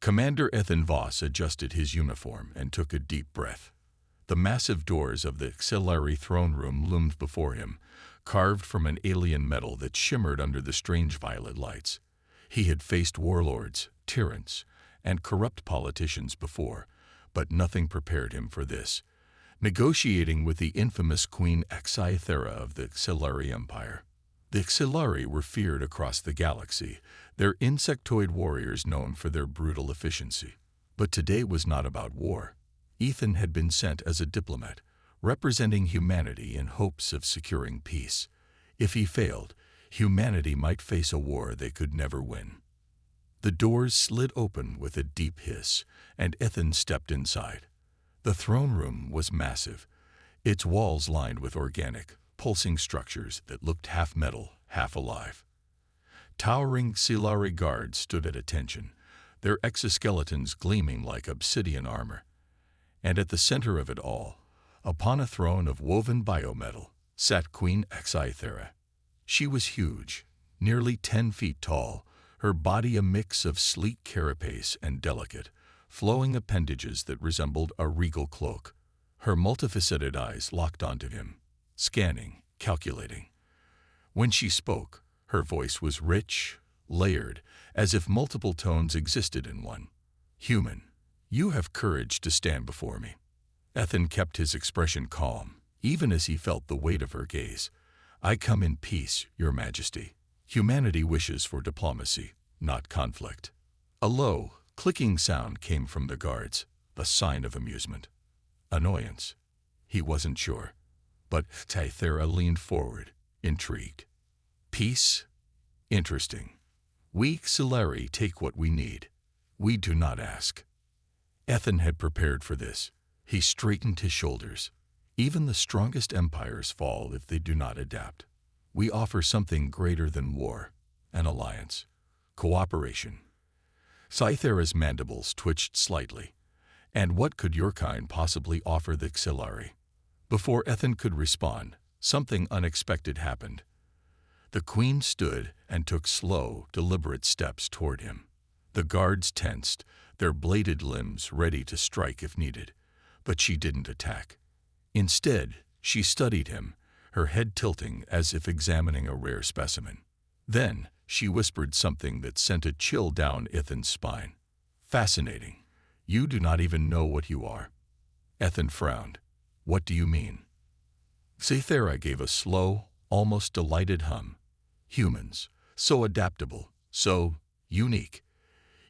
Commander Ethan Voss adjusted his uniform and took a deep breath. The massive doors of the Exclaims throne room loomed before him, carved from an alien metal that shimmered under the strange violet lights. He had faced warlords, tyrants, and corrupt politicians before, but nothing prepared him for this. Negotiating with the infamous Queen Exclaim of the Exclaims Empire. The Exclaims were feared across the galaxy, their insectoid warriors known for their brutal efficiency. But today was not about war. Ethan had been sent as a diplomat, representing humanity in hopes of securing peace. If he failed, humanity might face a war they could never win. The doors slid open with a deep hiss, and Ethan stepped inside. The throne room was massive, its walls lined with organic, pulsing structures that looked half metal, half alive. Towering Exclaims guards stood at attention, their exoskeletons gleaming like obsidian armor. And at the center of it all, upon a throne of woven biometal, sat Queen Exclaim. She was huge, nearly 10 feet tall, her body a mix of sleek carapace and delicate, flowing appendages that resembled a regal cloak. Her multifaceted eyes locked onto him, scanning, calculating. When she spoke, her voice was rich, layered, as if multiple tones existed in one. "Human, you have courage to stand before me." Ethan kept his expression calm, even as he felt the weight of her gaze. "I come in peace, Your Majesty. Humanity wishes for diplomacy, not conflict." A low, clicking sound came from the guards, a sign of amusement. Annoyance. He wasn't sure. But Exclaim leaned forward, intrigued. "Peace? Interesting. We Exclaims take what we need. We do not ask." Ethan had prepared for this. He straightened his shoulders. Even the strongest empires fall if they do not adapt. We offer something greater than war, an alliance, cooperation. Sci-Fi's mandibles twitched slightly. "And what could your kind possibly offer the Exclaims?" Before Ethan could respond, something unexpected happened. The Queen stood and took slow, deliberate steps toward him. The guards tensed, their bladed limbs ready to strike if needed. But she didn't attack. Instead, she studied him, her head tilting as if examining a rare specimen. Then, she whispered something that sent a chill down Ethan's spine. "Fascinating. You do not even know what you are." Ethan frowned. "What do you mean?" Sci-Fi gave a slow, almost delighted hum. "Humans, so adaptable, so unique.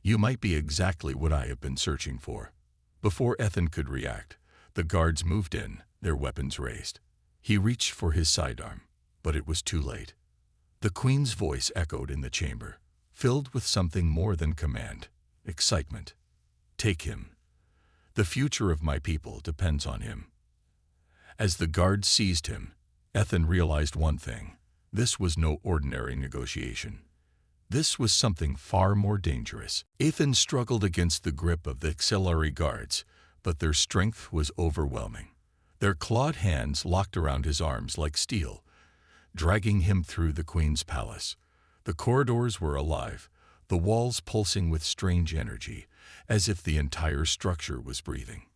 You might be exactly what I have been searching for." Before Ethan could react, the guards moved in, their weapons raised. He reached for his sidearm, but it was too late. The Queen's voice echoed in the chamber, filled with something more than command, excitement. "Take him. The future of my people depends on him." As the guards seized him, Ethan realized one thing. This was no ordinary negotiation. This was something far more dangerous. Ethan struggled against the grip of the Exclaims guards, but their strength was overwhelming. Their clawed hands locked around his arms like steel, dragging him through the Queen's palace. The corridors were alive, the walls pulsing with strange energy, as if the entire structure was breathing.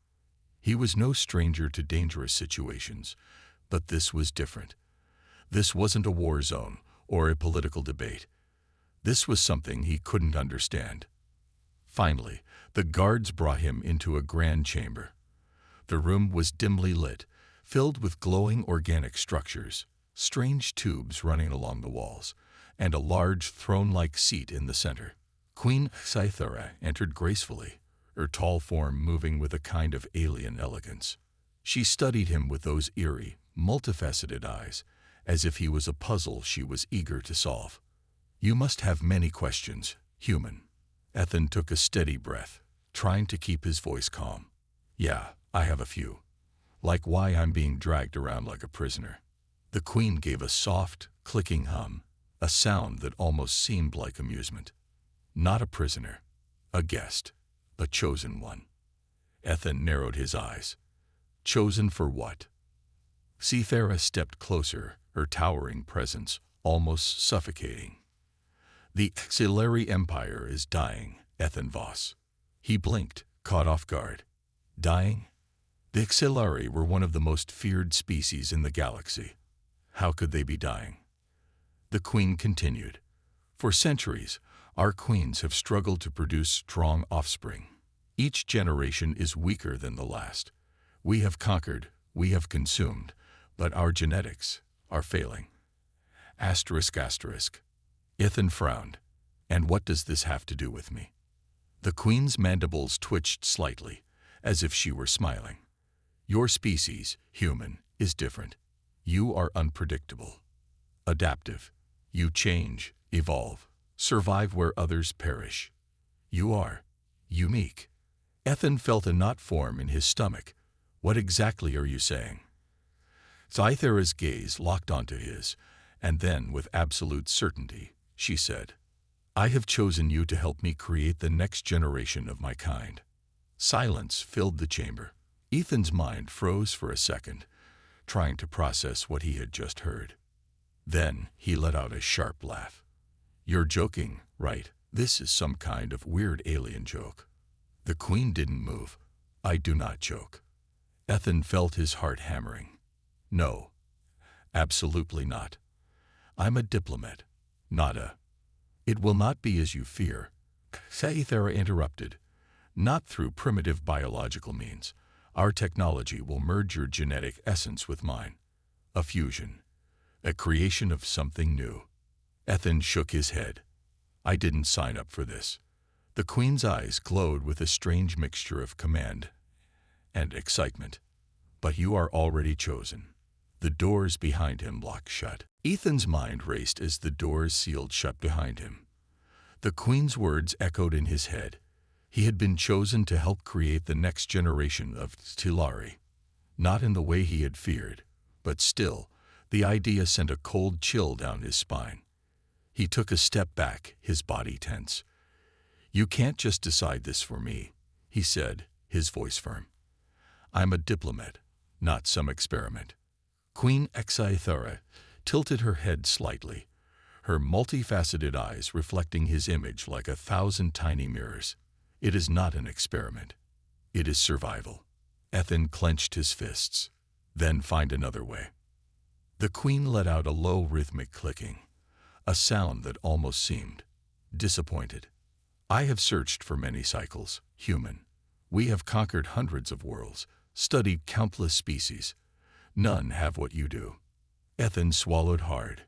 He was no stranger to dangerous situations, but this was different. This wasn't a war zone or a political debate. This was something he couldn't understand. Finally, the guards brought him into a grand chamber. The room was dimly lit, filled with glowing organic structures, strange tubes running along the walls, and a large throne-like seat in the center. Queen Sci-Fi entered gracefully, her tall form moving with a kind of alien elegance. She studied him with those eerie, multifaceted eyes, as if he was a puzzle she was eager to solve. "You must have many questions, human." Ethan took a steady breath, trying to keep his voice calm. "Yeah, I have a few. Like why I'm being dragged around like a prisoner." The Queen gave a soft, clicking hum, a sound that almost seemed like amusement. "Not a prisoner, a guest, a chosen one." Ethan narrowed his eyes. "Chosen for what?" Sci-Fi stepped closer, her towering presence almost suffocating. "The Exclaims Empire is dying, Ethan Voss. He blinked, caught off guard. Dying? The Excellari were one of the most feared species in the galaxy. How could they be dying? The queen continued. For centuries, our queens have struggled to produce strong offspring. Each generation is weaker than the last. We have conquered, we have consumed, but our genetics are failing. Asterisk asterisk. Ethan frowned. And what does this have to do with me? The queen's mandibles twitched slightly, as if she were smiling. Your species, human, is different. You are unpredictable. Adaptive. You change, evolve, survive where others perish. You are unique. Ethan felt a knot form in his stomach. What exactly are you saying? Scythera's gaze locked onto his, and then, with absolute certainty, she said, I have chosen you to help me create the next generation of my kind. Silence filled the chamber. Ethan's mind froze for a second, trying to process what he had just heard. Then he let out a sharp laugh. You're joking, right? This is some kind of weird alien joke. The queen didn't move. I do not joke. Ethan felt his heart hammering. No, absolutely not. I'm a diplomat, not a... It will not be as you fear. Scythera interrupted. Not through primitive biological means. Our technology will merge your genetic essence with mine. A fusion. A creation of something new. Ethan shook his head. I didn't sign up for this. The queen's eyes glowed with a strange mixture of command and excitement. But you are already chosen. The doors behind him locked shut. Ethan's mind raced as the doors sealed shut behind him. The queen's words echoed in his head. He had been chosen to help create the next generation of Excellari. Not in the way he had feared, but still, the idea sent a cold chill down his spine. He took a step back, his body tense. You can't just decide this for me, he said, his voice firm. I'm a diplomat, not some experiment. Queen Scythera tilted her head slightly, her multifaceted eyes reflecting his image like 1,000 tiny mirrors. It is not an experiment. It is survival. Ethan clenched his fists. Then find another way. The queen let out a low rhythmic clicking, a sound that almost seemed disappointed. I have searched for many cycles, human. We have conquered hundreds of worlds, studied countless species. None have what you do. Ethan swallowed hard.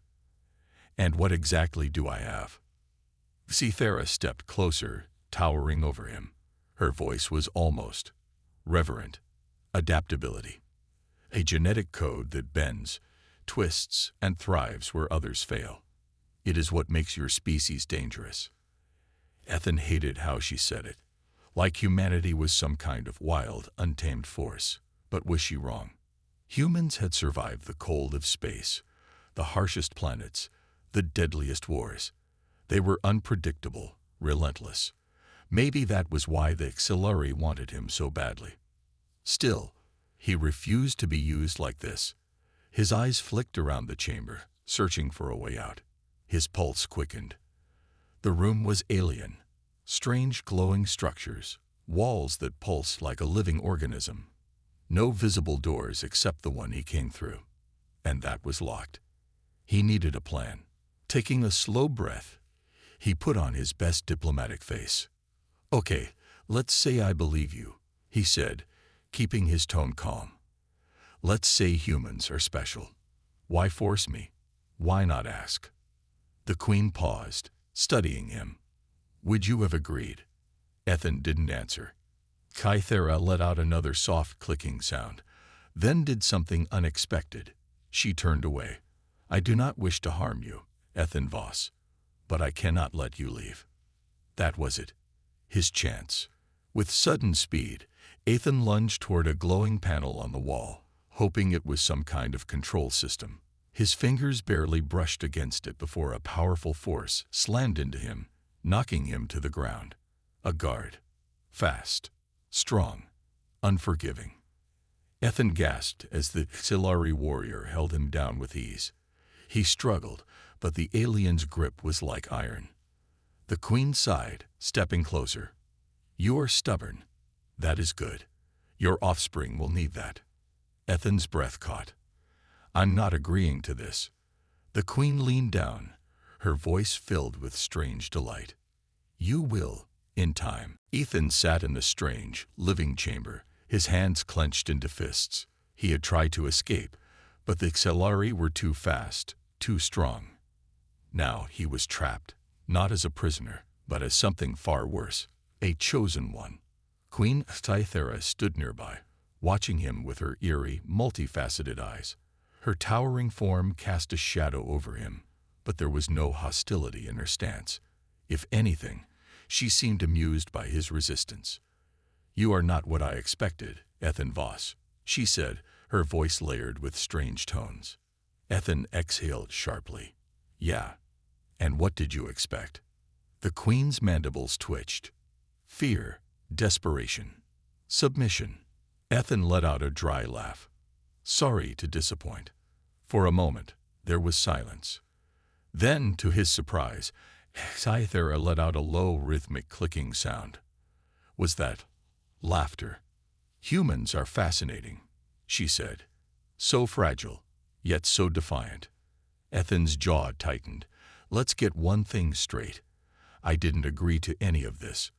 And what exactly do I have? Scythera stepped closer, towering over him. Her voice was almost reverent. Adaptability. A genetic code that bends, twists, and thrives where others fail. It is what makes your species dangerous. Ethan hated how she said it, like humanity was some kind of wild, untamed force. But was she wrong? Humans had survived the cold of space, the harshest planets, the deadliest wars. They were unpredictable, relentless. Maybe that was why the Excellari wanted him so badly. Still, he refused to be used like this. His eyes flicked around the chamber, searching for a way out. His pulse quickened. The room was alien. Strange glowing structures, walls that pulsed like a living organism. No visible doors except the one he came through. And that was locked. He needed a plan. Taking a slow breath, he put on his best diplomatic face. Okay, let's say I believe you, he said, keeping his tone calm. Let's say humans are special. Why force me? Why not ask? The queen paused, studying him. Would you have agreed? Ethan didn't answer. Scythera let out another soft clicking sound, then did something unexpected. She turned away. I do not wish to harm you, Ethan Voss, but I cannot let you leave. That was it. His chance. With sudden speed, Ethan lunged toward a glowing panel on the wall, hoping it was some kind of control system. His fingers barely brushed against it before a powerful force slammed into him, knocking him to the ground. A guard. Fast. Strong. Unforgiving. Ethan gasped as the Excellari warrior held him down with ease. He struggled, but the alien's grip was like iron. The queen sighed, stepping closer. You are stubborn. That is good. Your offspring will need that. Ethan's breath caught. I'm not agreeing to this. The queen leaned down, her voice filled with strange delight. You will, in time. Ethan sat in the strange, living chamber, his hands clenched into fists. He had tried to escape, but the Xelari were too fast, too strong. Now he was trapped, not as a prisoner, but as something far worse, a chosen one. Queen Cythera stood nearby, watching him with her eerie, multifaceted eyes. Her towering form cast a shadow over him, but there was no hostility in her stance. If anything, she seemed amused by his resistance. You are not what I expected, Ethan Voss, she said, her voice layered with strange tones. Ethan exhaled sharply. Yeah. And what did you expect? The queen's mandibles twitched. Fear, desperation, submission. Ethan let out a dry laugh. Sorry to disappoint. For a moment, there was silence. Then, to his surprise, Cythera let out a low, rhythmic clicking sound. Was that laughter? Humans are fascinating, she said. So fragile, yet so defiant. Ethan's jaw tightened. Let's get one thing straight. I didn't agree to any of this.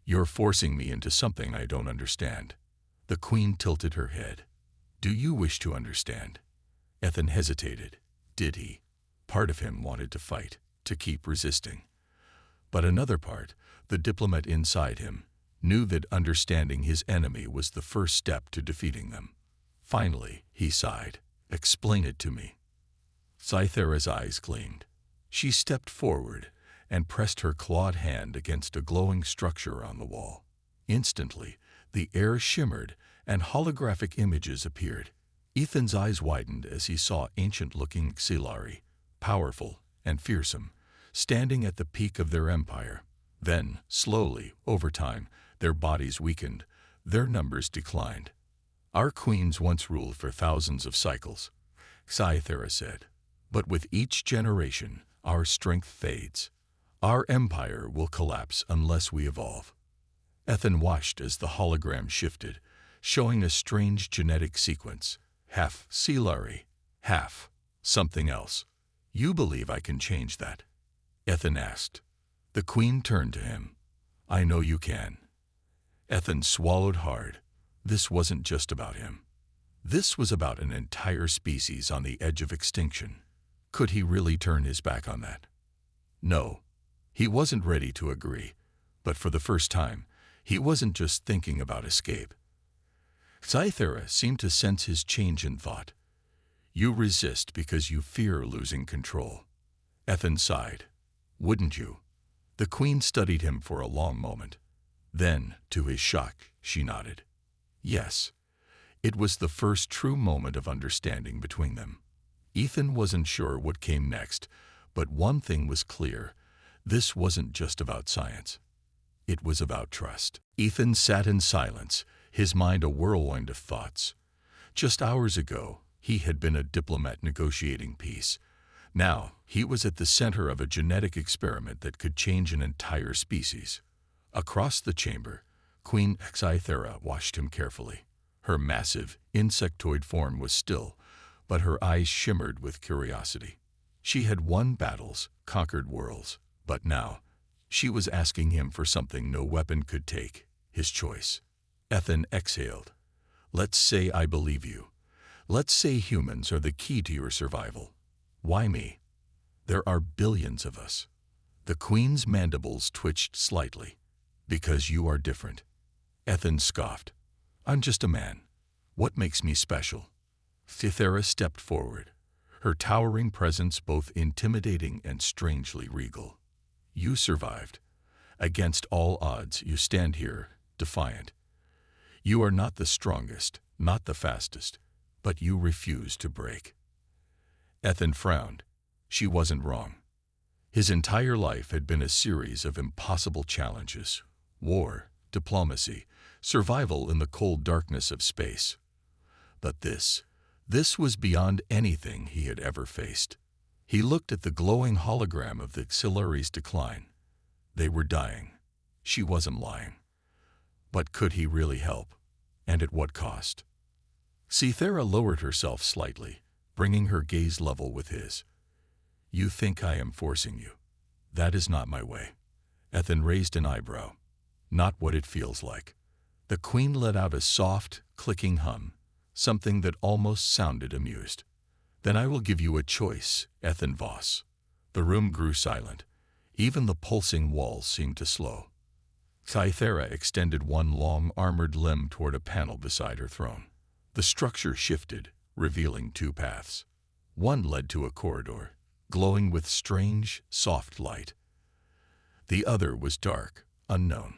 You're forcing me into something I don't understand. The queen tilted her head. Do you wish to understand? Ethan hesitated. Did he? Part of him wanted to fight, to keep resisting. But another part, the diplomat inside him, knew that understanding his enemy was the first step to defeating them. Finally, he sighed. Explain it to me. Cythera's eyes gleamed. She stepped forward and pressed her clawed hand against a glowing structure on the wall. Instantly, the air shimmered and holographic images appeared. Ethan's eyes widened as he saw ancient-looking Xelari, powerful and fearsome, standing at the peak of their empire. Then, slowly, over time, their bodies weakened, their numbers declined. Our queens once ruled for thousands of cycles, Cythera said. But with each generation, our strength fades. Our empire will collapse unless we evolve. Ethan watched as the hologram shifted, showing a strange genetic sequence, half Xelari, half something else. You believe I can change that? Ethan asked. The queen turned to him. I know you can. Ethan swallowed hard. This wasn't just about him. This was about an entire species on the edge of extinction. Could he really turn his back on that? No. He wasn't ready to agree, but for the first time, he wasn't just thinking about escape. Cythera seemed to sense his change in thought. You resist because you fear losing control. Ethan sighed. Wouldn't you? The queen studied him for a long moment. Then, to his shock, she nodded. Yes. It was the first true moment of understanding between them. Ethan wasn't sure what came next, but one thing was clear. This wasn't just about science. It was about trust. Ethan sat in silence, his mind a whirlwind of thoughts. Just hours ago, he had been a diplomat negotiating peace. Now, he was at the center of a genetic experiment that could change an entire species. Across the chamber, Queen Cythera watched him carefully. Her massive, insectoid form was still, but her eyes shimmered with curiosity. She had won battles, conquered worlds, but now, she was asking him for something no weapon could take, his choice. Ethan exhaled. Let's say I believe you. Let's say humans are the key to your survival. Why me? There are billions of us. The queen's mandibles twitched slightly. Because you are different. Ethan scoffed. I'm just a man. What makes me special? Cythera stepped forward, her towering presence both intimidating and strangely regal. You survived. Against all odds, you stand here, defiant. You are not the strongest, not the fastest, but you refuse to break. Ethan frowned. She wasn't wrong. His entire life had been a series of impossible challenges. War, diplomacy, survival in the cold darkness of space. But this was beyond anything he had ever faced. He looked at the glowing hologram of the Xelari's decline. They were dying. She wasn't lying. But could he really help? And at what cost? Cythera lowered herself slightly, bringing her gaze level with his. You think I am forcing you. That is not my way. Ethan raised an eyebrow. Not what it feels like. The queen let out a soft, clicking hum, something that almost sounded amused. Then I will give you a choice, Ethan Voss. The room grew silent. Even the pulsing walls seemed to slow. Cythera extended one long armored limb toward a panel beside her throne. The structure shifted, revealing two paths. One led to a corridor, glowing with strange, soft light. The other was dark, unknown.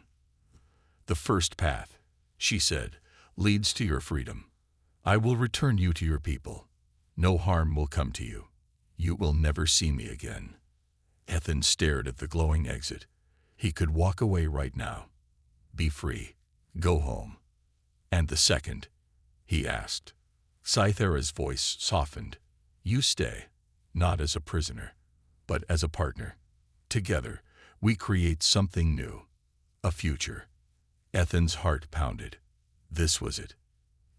The first path, she said, leads to your freedom. I will return you to your people. No harm will come to you. You will never see me again. Ethan stared at the glowing exit. He could walk away right now. Be free. Go home. And the second? He asked. Cythera's voice softened. You stay, not as a prisoner, but as a partner. Together, we create something new. A future. Ethan's heart pounded. This was it.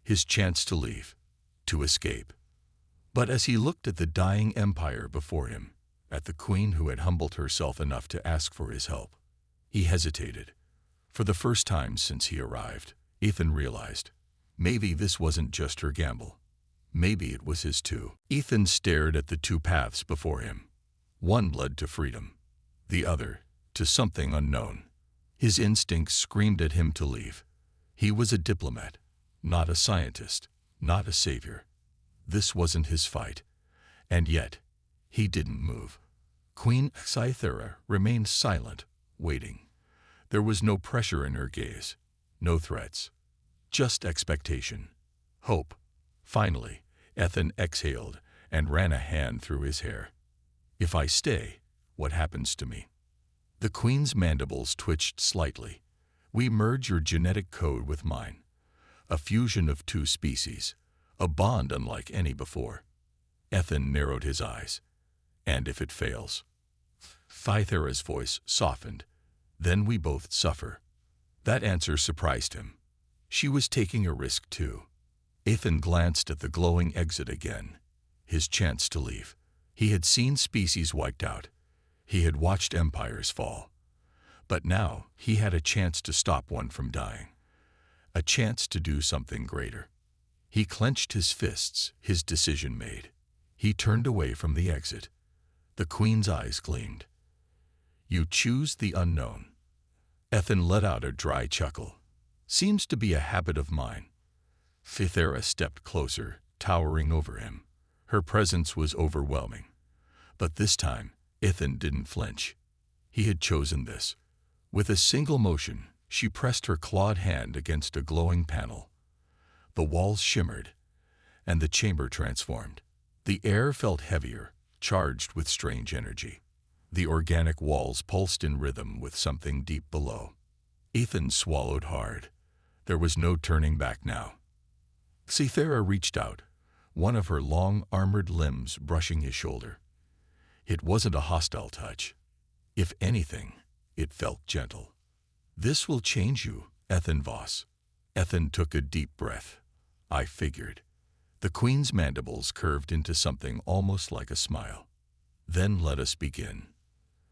His chance to leave. To escape. But as he looked at the dying empire before him, at the queen who had humbled herself enough to ask for his help, he hesitated. For the first time since he arrived, Ethan realized, maybe this wasn't just her gamble. Maybe it was his too. Ethan stared at the two paths before him. One led to freedom. The other, to something unknown. His instincts screamed at him to leave. He was a diplomat, not a scientist, not a savior. This wasn't his fight. And yet, he didn't move. Queen Cythera remained silent, waiting. There was no pressure in her gaze, no threats, just expectation, hope. Finally, Ethan exhaled and ran a hand through his hair. If I stay, what happens to me? The queen's mandibles twitched slightly. We merge your genetic code with mine. A fusion of two species, a bond unlike any before. Ethan narrowed his eyes. And if it fails? Cythera's voice softened. Then we both suffer. That answer surprised him. She was taking a risk too. Ethan glanced at the glowing exit again. His chance to leave. He had seen species wiped out. He had watched empires fall. But now he had a chance to stop one from dying. A chance to do something greater. He clenched his fists, his decision made. He turned away from the exit. The queen's eyes gleamed. You choose the unknown. Ethan let out a dry chuckle. Seems to be a habit of mine. Cythera stepped closer, towering over him. Her presence was overwhelming. But this time, Ethan didn't flinch. He had chosen this. With a single motion, she pressed her clawed hand against a glowing panel. The walls shimmered, and the chamber transformed. The air felt heavier, charged with strange energy. The organic walls pulsed in rhythm with something deep below. Ethan swallowed hard. There was no turning back now. Cythera reached out, one of her long armored limbs brushing his shoulder. It wasn't a hostile touch. If anything, it felt gentle. This will change you, Ethan Voss. Ethan took a deep breath. I figured. The queen's mandibles curved into something almost like a smile. Then let us begin.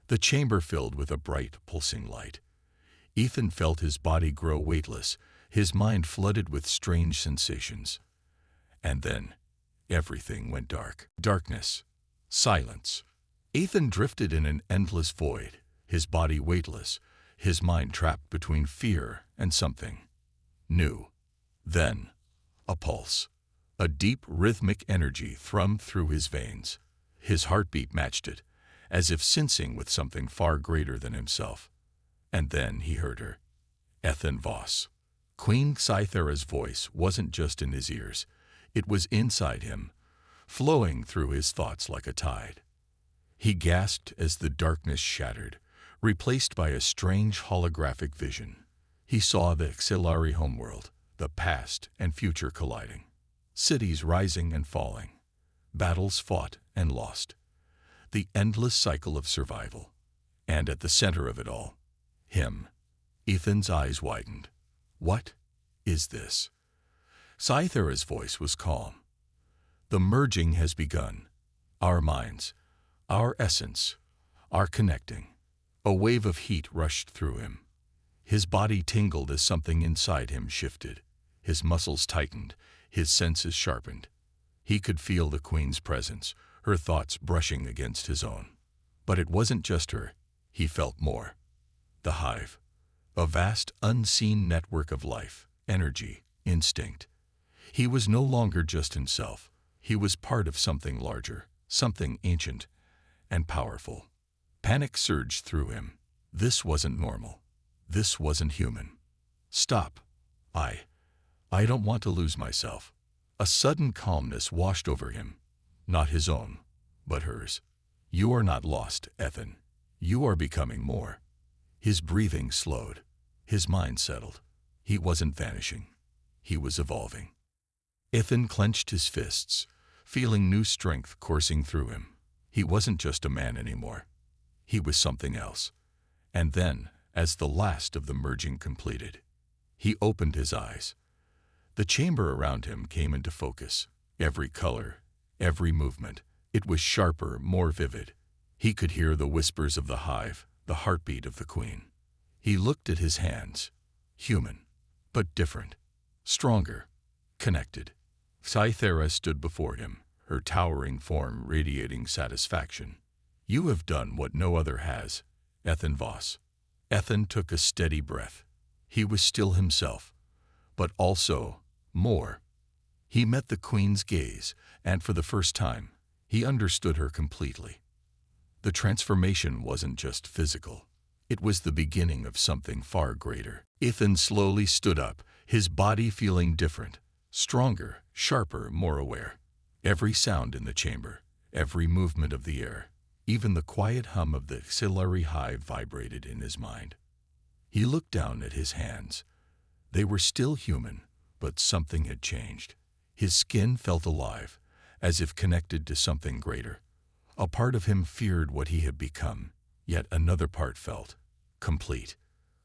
The chamber filled with a bright, pulsing light. Ethan felt his body grow weightless, his mind flooded with strange sensations. And then, everything went dark. Darkness. Silence. Ethan drifted in an endless void, his body weightless, his mind trapped between fear and something new. Then, a pulse. A deep, rhythmic energy thrummed through his veins. His heartbeat matched it, as if sensing with something far greater than himself. And then he heard her. Ethan Voss. Queen Cythera's voice wasn't just in his ears. It was inside him, flowing through his thoughts like a tide. He gasped as the darkness shattered, replaced by a strange holographic vision. He saw the Excellari homeworld, the past and future colliding. Cities rising and falling. Battles fought and lost. The endless cycle of survival. And at the center of it all, him. Ethan's eyes widened. What is this? Scythera's voice was calm. The merging has begun. Our minds, our essence, are connecting. A wave of heat rushed through him. His body tingled as something inside him shifted. His muscles tightened, his senses sharpened. He could feel the Queen's presence, her thoughts brushing against his own. But it wasn't just her. He felt more. The hive. A vast, unseen network of life, energy, instinct. He was no longer just himself. He was part of something larger, something ancient and powerful. Panic surged through him. This wasn't normal. This wasn't human. Stop. I don't want to lose myself. A sudden calmness washed over him. Not his own, but hers. You are not lost, Ethan. You are becoming more. His breathing slowed. His mind settled. He wasn't vanishing. He was evolving. Ethan clenched his fists, feeling new strength coursing through him. He wasn't just a man anymore. He was something else. And then, as the last of the merging completed, he opened his eyes. The chamber around him came into focus. Every color, every movement. It was sharper, more vivid. He could hear the whispers of the hive, the heartbeat of the Queen. He looked at his hands. Human, but different. Stronger, connected. Scythera stood before him, her towering form radiating satisfaction. You have done what no other has, Ethan Voss. Ethan took a steady breath. He was still himself, but also more. He met the Queen's gaze, and for the first time, he understood her completely. The transformation wasn't just physical. It was the beginning of something far greater. Ethan slowly stood up, his body feeling different, stronger, sharper, more aware. Every sound in the chamber, every movement of the air, even the quiet hum of the auxiliary hive vibrated in his mind. He looked down at his hands. They were still human, but something had changed. His skin felt alive, as if connected to something greater. A part of him feared what he had become, yet another part felt complete.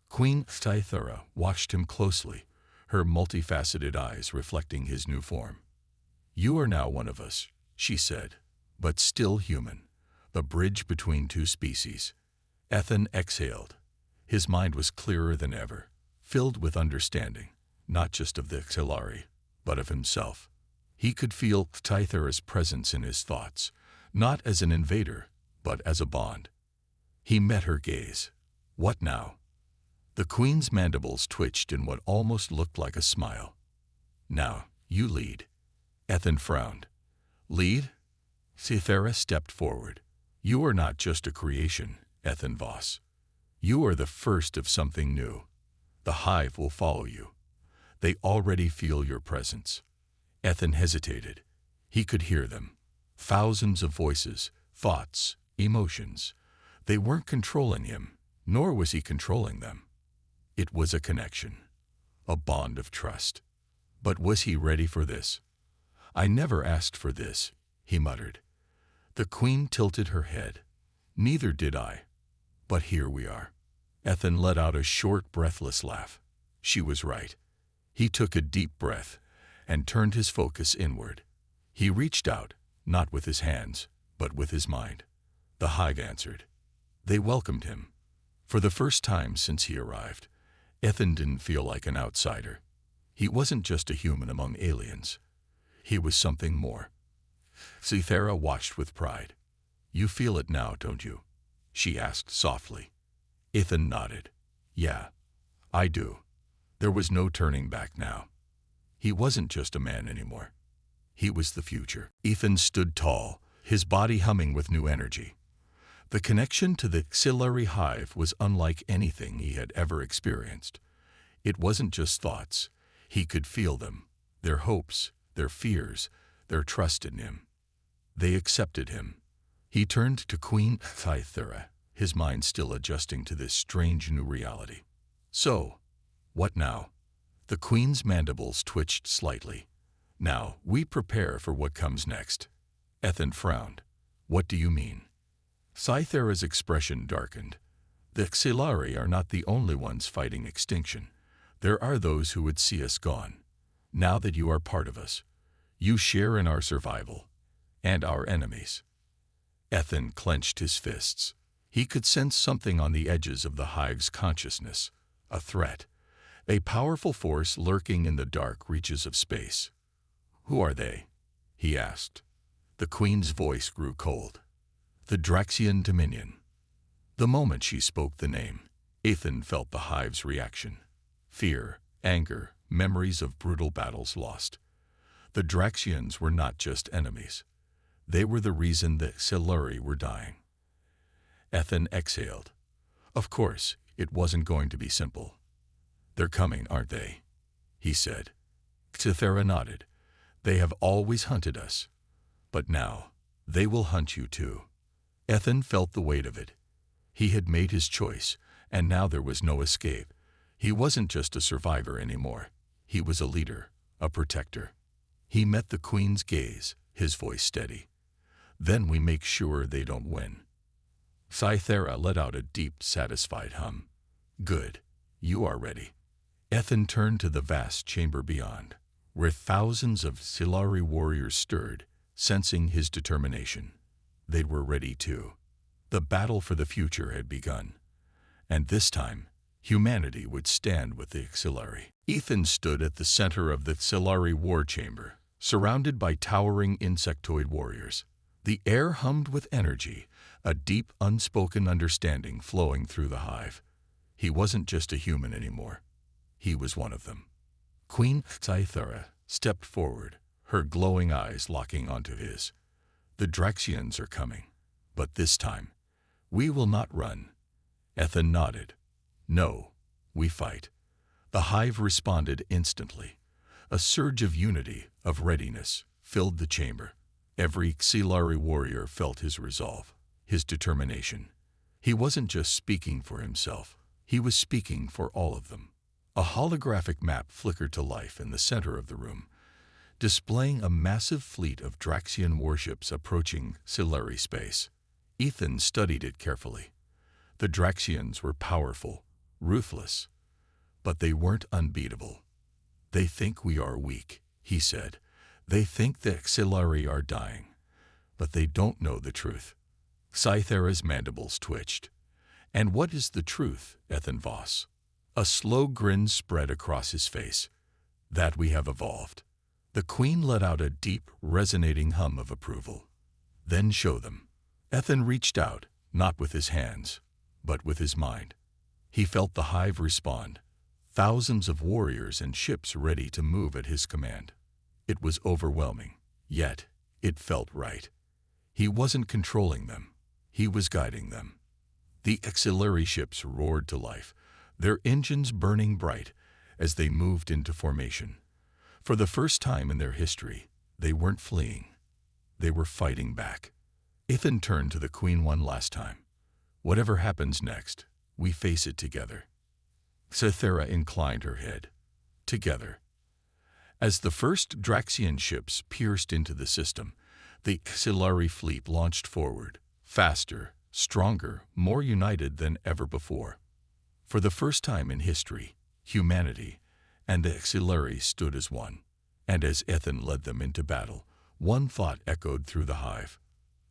Queen Scythera watched him closely, her multifaceted eyes reflecting his new form. You are now one of us, she said, but still human, the bridge between two species. Ethan exhaled. His mind was clearer than ever, filled with understanding, not just of the auxiliary, but of himself. He could feel Scythera's presence in his thoughts, not as an invader, but as a bond. He met her gaze. What now? The Queen's mandibles twitched in what almost looked like a smile. Now, you lead. Ethan frowned. Lead? Scythera stepped forward. You are not just a creation, Ethan Voss. You are the first of something new. The hive will follow you. They already feel your presence. Ethan hesitated. He could hear them. Thousands of voices, thoughts, emotions. They weren't controlling him, nor was he controlling them. It was a connection, a bond of trust. But was he ready for this? I never asked for this, he muttered. The Queen tilted her head. Neither did I. But here we are. Ethan let out a short, breathless laugh. She was right. He took a deep breath and turned his focus inward. He reached out, not with his hands, but with his mind. The hive answered. They welcomed him. For the first time since he arrived, Ethan didn't feel like an outsider. He wasn't just a human among aliens. He was something more. Scythera watched with pride. You feel it now, don't you? She asked softly. Ethan nodded. Yeah, I do. There was no turning back now. He wasn't just a man anymore. He was the future. Ethan stood tall, his body humming with new energy. The connection to the auxiliary hive was unlike anything he had ever experienced. It wasn't just thoughts. He could feel them, their hopes, their fears, their trust in him. They accepted him. He turned to Queen Scythera, his mind still adjusting to this strange new reality. So, what now? The Queen's mandibles twitched slightly. Now, we prepare for what comes next. Ethan frowned. What do you mean? Scythera's expression darkened. The auxiliary are not the only ones fighting extinction. There are those who would see us gone. Now that you are part of us, you share in our survival and our enemies. Ethan clenched his fists. He could sense something on the edges of the hive's consciousness, a threat, a powerful force lurking in the dark reaches of space. Who are they? He asked. The Queen's voice grew cold. The Draxian Dominion. The moment she spoke the name, Ethan felt the hive's reaction. Fear, anger, memories of brutal battles lost. The Draxians were not just enemies. They were the reason the Siluri were dying. Ethan exhaled. Of course, it wasn't going to be simple. They're coming, aren't they? He said. Cythera nodded. They have always hunted us. But now, they will hunt you too. Ethan felt the weight of it. He had made his choice, and now there was no escape. He wasn't just a survivor anymore. He was a leader, a protector. He met the Queen's gaze, his voice steady. Then we make sure they don't win. Cythera let out a deep, satisfied hum. Good. You are ready. Ethan turned to the vast chamber beyond, where thousands of Siluri warriors stirred, sensing his determination. They were ready too. The battle for the future had begun. And this time, humanity would stand with the Siluri. Ethan stood at the center of the Siluri war chamber, surrounded by towering insectoid warriors. The air hummed with energy, a deep, unspoken understanding flowing through the hive. He wasn't just a human anymore. He was one of them. Queen Cythera stepped forward, her glowing eyes locking onto his. The Draxians are coming, but this time, we will not run. Ethan nodded. No, we fight. The hive responded instantly. A surge of unity, of readiness, filled the chamber. Every Siluri warrior felt his resolve, his determination. He wasn't just speaking for himself. He was speaking for all of them. A holographic map flickered to life in the center of the room, displaying a massive fleet of Draxian warships approaching Siluri space. Ethan studied it carefully. The Draxians were powerful, ruthless, but they weren't unbeatable. They think we are weak, he said. They think the Siluri are dying, but they don't know the truth. Cythera's mandibles twitched. And what is the truth, Ethan Voss? A slow grin spread across his face. That we have evolved. The Queen let out a deep, resonating hum of approval. Then show them. Ethan reached out, not with his hands, but with his mind. He felt the hive respond, thousands of warriors and ships ready to move at his command. It was overwhelming, yet it felt right. He wasn't controlling them. He was guiding them. The auxiliary ships roared to life, their engines burning bright as they moved into formation. For the first time in their history, they weren't fleeing. They were fighting back. Ethan turned to the Queen one last time. Whatever happens next, we face it together. Cythera inclined her head. Together. As the first Draxian ships pierced into the system, the Siluri fleet launched forward, faster, stronger, more united than ever before. For the first time in history, humanity and the Siluri stood as one. And as Ethan led them into battle, one thought echoed through the hive.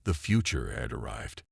The future had arrived.